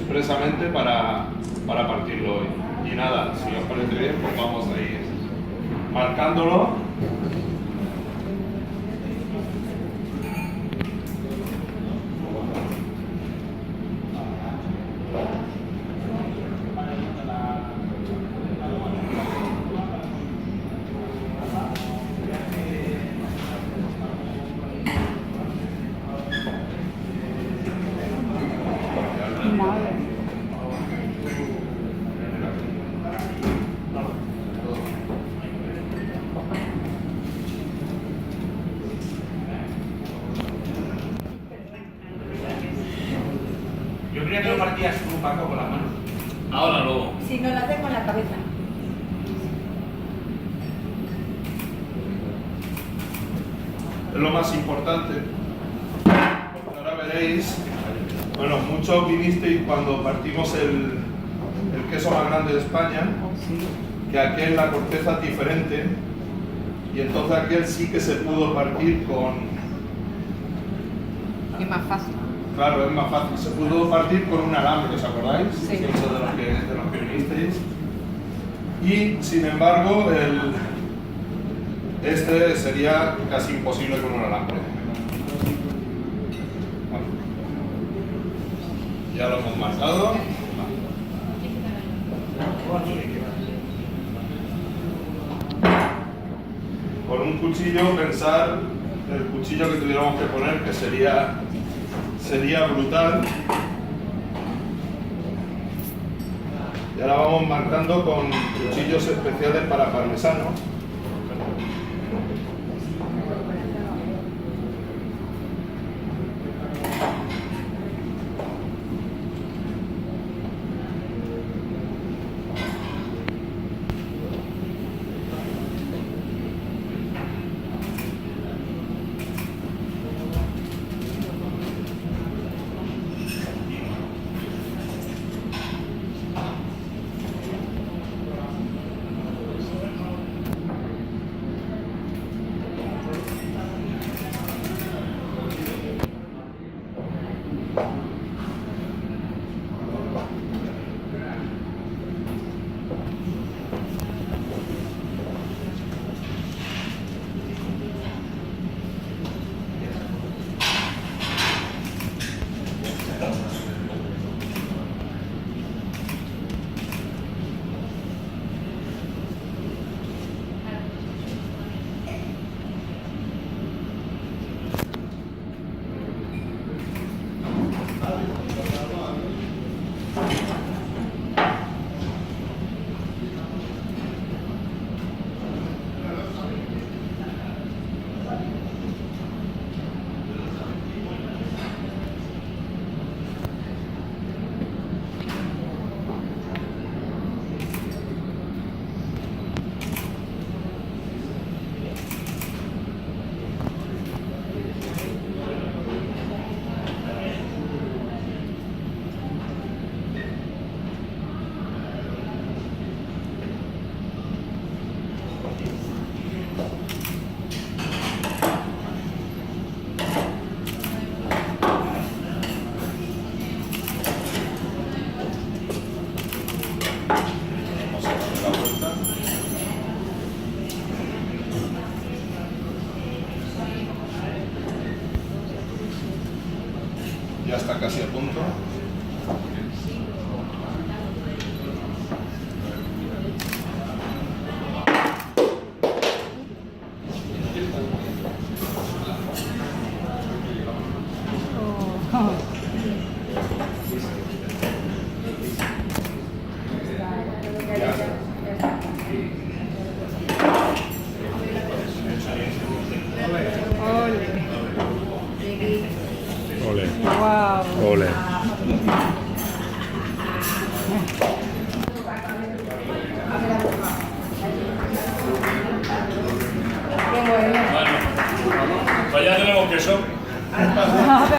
expresamente para partirlo hoy. Y nada, si os parece bien, pues vamos a ir marcándolo. Yo creía que lo partías tú, Paco, con la mano. Ahora luego. Si no lo hace con la cabeza. Es lo más importante. Porque ahora veréis, bueno, muchos vinisteis cuando partimos el queso más grande de España, que aquel la corteza es diferente, y entonces aquel sí que se pudo partir con... Es más fácil. Claro, es más fácil. Se pudo partir con un alambre, ¿os acordáis? Sí. Eso de los que vinisteis. Y, sin embargo, este sería casi imposible con un alambre. Bueno, ya lo hemos marcado. Con un cuchillo, pensar el cuchillo que tuviéramos que poner, que sería brutal. Y ahora vamos marcando con cuchillos especiales para parmesano. Vamos a darle la vuelta. Ya está casi a punto. Ole. Wow. Ole. Qué bueno. Bueno, pues ya tenemos queso.